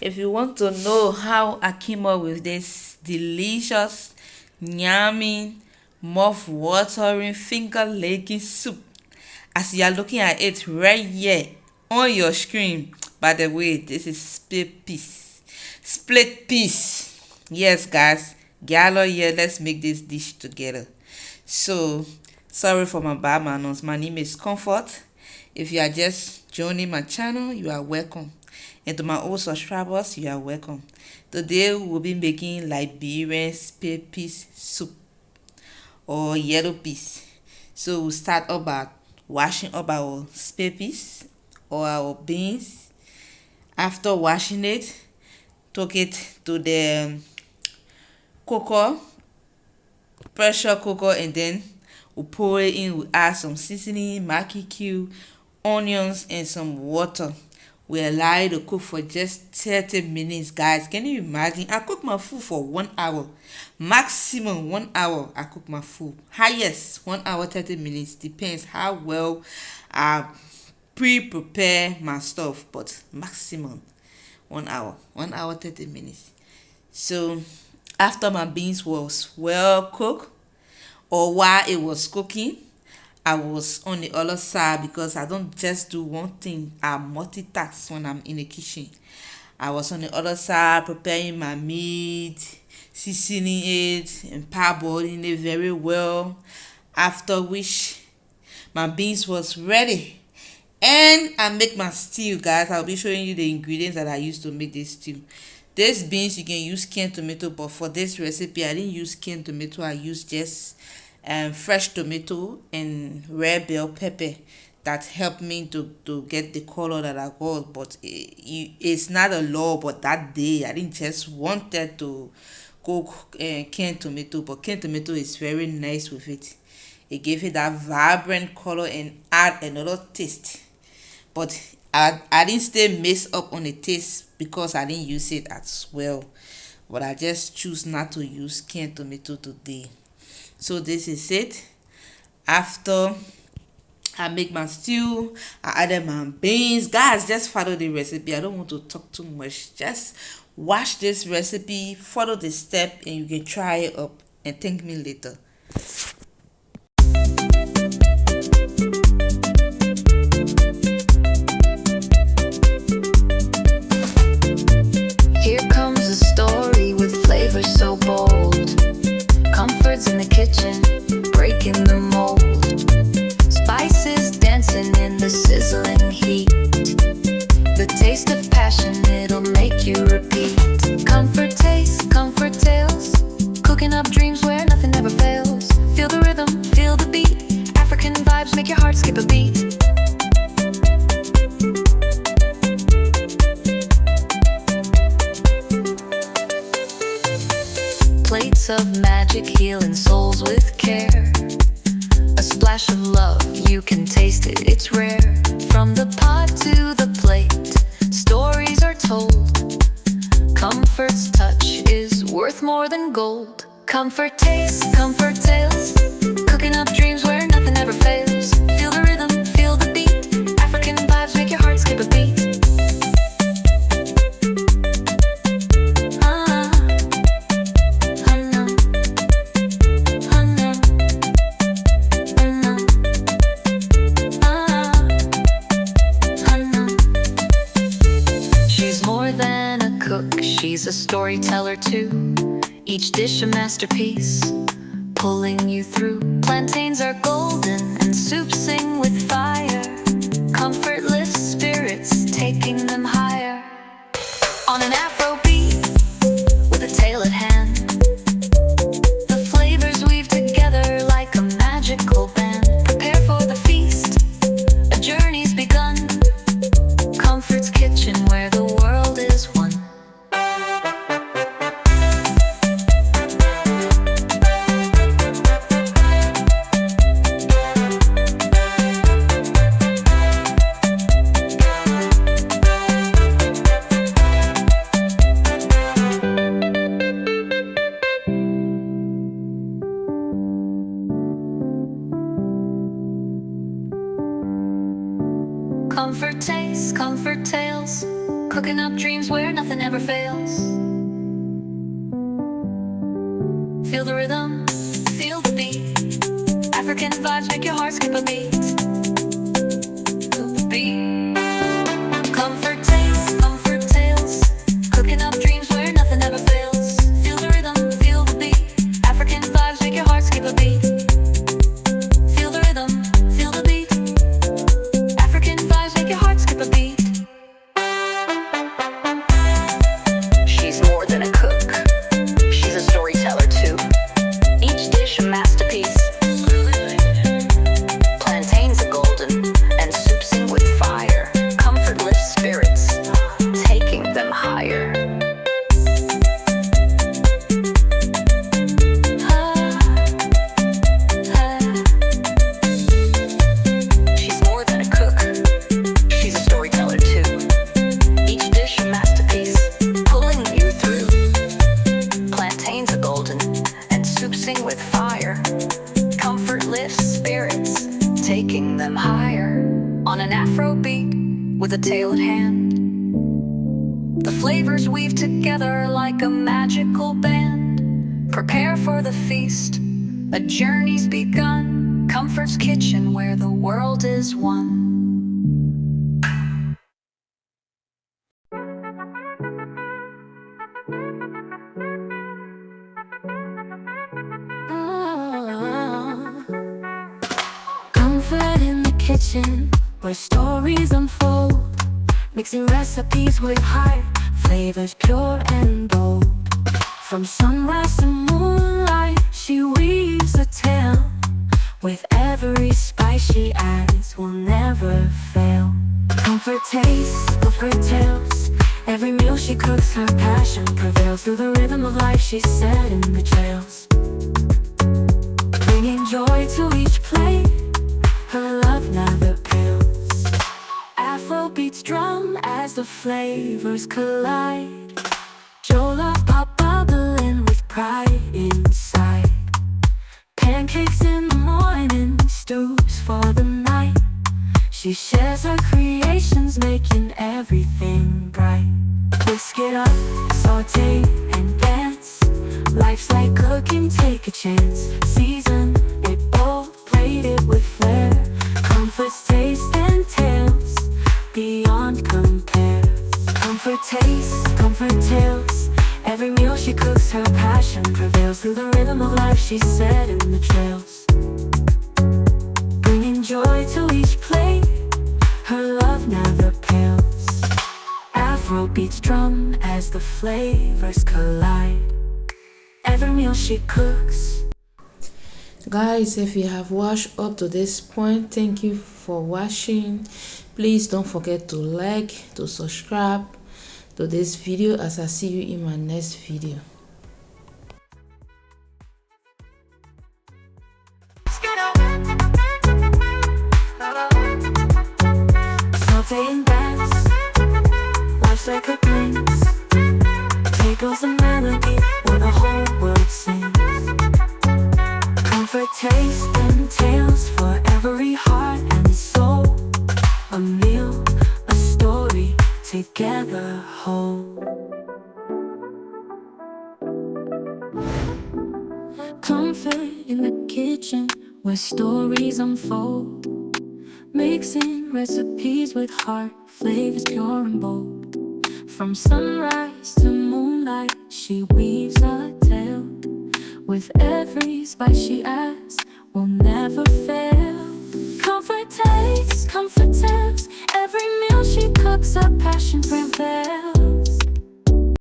If you want to know how I came up with this delicious, yummy, mouth-watering, finger-licking soup, as you are looking at it right here on your screen, by the way, this is split peas. Split peas. Yes, guys, gather here. Let's make this dish together. So, sorry for my bad manners. My name is Comfort. If you are just joining my channel, you are welcome. And to my old subscribers, you are welcome. Today we will be making Liberian split peas soup or yellow peas. So we'll start up by washing up our split peas or our beans. After washing it, took it to the cooker, pressure cooker, and then we pour it in. We add some seasoning, Maggi cube, onions, and some water. We allow it to cook for just 30 minutes, guys. Can you imagine? I cook my food for 1 hour, maximum 1 hour. I cook my food, highest 1 hour 30 minutes, depends how well I prepare my stuff, but maximum 1 hour 30 minutes. So after my beans was well cooked, or while it was cooking, I was on the other side because I don't just do one thing. I multitask when I'm in the kitchen. I was on the other side preparing my meat, seasoning it, and parboiling it very well. After which my beans was ready. And I make my stew, guys. I'll be showing you the ingredients that I used to make this stew. This beans, you can use canned tomato, but for this recipe, I didn't use canned tomato. I used just fresh tomato and red bell pepper. That helped me to get the color that I got. But it's not a law, but that day I didn't just wanted to cook canned tomato, but canned tomato is very nice with it. It gave it that vibrant color and add another taste. But I didn't stay messed up on the taste because I didn't use it as well. But I just choose not to use canned tomato today. So this is it. After I make my stew, I added my beans. Guys, just follow the recipe. I don't want to talk too much. Just watch this recipe, follow the step, and you can try it up and thank me later. Here comes a story with flavor so bold. Comfort's in the kitchen, breaking the mold. Spices dancing in the sizzling heat. The taste of passion, it'll make you repeat. Comfort taste, comfort tales. Cooking up dreams where nothing ever fails. Feel the rhythm, feel the beat. African vibes make your heart skip a beat. Plates of magic, healing souls with care. A splash of love, you can taste it, it's rare. From the pot to the plate, stories are told. Comfort's touch is worth more than gold. Comfort taste, comfort tales. Cooking up dreams where nothing ever fails. Feel the rhythm, feel the beat. African vibes make your heart skip a beat. She's a storyteller too. Each dish a masterpiece, pulling you through. Plantains are golden and soups sing with fire. Comfort lifts spirits, taking them higher. On an Afro beat, with a tale at hand, the flavors weave together like a magical band. Prepare for the feast, a journey's begun. Comfort's kitchen where the world is one. dreams where nothing ever fails. Feel the rhythm, feel the beat. African vibes make your heart skip a beat. Beat. Comfort tales, cooking up dreams where nothing ever fails. Feel the rhythm, feel the beat. African vibes make your heart skip a beat. Feel the rhythm, feel the beat. African vibes make your heart skip a beat. She's more than a cook, she's a storyteller too. Each dish a masterpiece. Plantains are golden and soup sing with fire. Comfort lifts spirits, taking them higher. She's more than a cook, she's a storyteller too. Each dish a masterpiece, pulling you through. Plantains are golden and soup sing with fire. Comfort lifts spirits, taking them higher. On an Afro beat with a tale at hand, the flavors weave together like a magical band. Prepare for the feast, a journey's begun. Comfort's kitchen where the world is one. Comfort in the kitchen, where stories unfold, mixing recipes with heart, flavors pure and bold. From sunrise to moonlight, she weaves a tale. With every spice she adds, will never fail. Comfort tastes of her tales. Every meal she cooks, her passion prevails. Through the rhythm of life, she's set in the trails, bringing joy to each plate. Her love never pales. Afro beats drum as the flavors collide. Jola pop bubbling with pride inside. Pancakes in the morning, stews for the night. She shares her creations, making everything bright. Whisk it up, saute and dance. Life's like cooking, take a chance. Season it bold, plate it with flair. Comfort's taste and tales, beyond compare. Comfort tastes, comfort tales. Every meal she cooks, her passion prevails. Through the rhythm of life, she's set in the trails, bringing joy to each plate. Her love never pales. Afro beats drum as the flavors collide. Every meal she cooks. Guys, if you have watched up to this point, thank you for watching. Please don't forget to like, to subscribe to this video as I see you in my next video. Saute and dance, life's like a dance. Tickles the melody where the whole world sings. Comfort taste and tales for every heart and soul. A meal, a story, together whole. Comfort in the kitchen where stories unfold, mixing recipes with heart, flavors pure and bold. From sunrise to moonlight, she weaves a tale. With every spice she adds, will never fail. Comfort tastes, comfort tales. Every meal she cooks, her passion prevails.